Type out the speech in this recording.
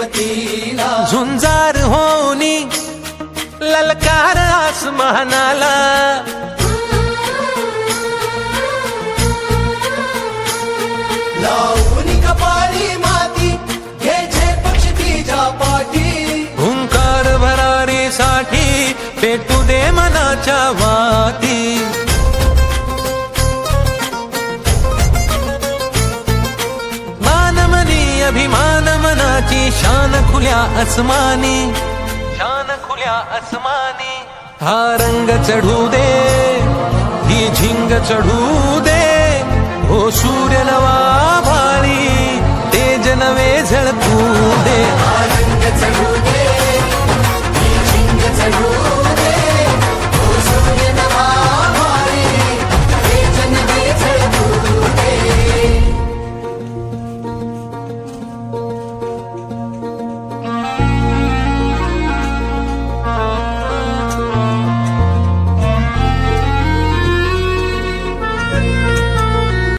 गतीला झुंजार होनी ललकार आसमानाला लावणी कपाळी माती घ्यायचे पक्ष तिच्या पाठी हुंकार भरारीसाठी पेटू दे मनाच्या वाती मानमनी अभिमान मनाची शान खुल्या आसमानी शान खुल्या आसमानी हा रंग चढू दे ही झिंग चढू दे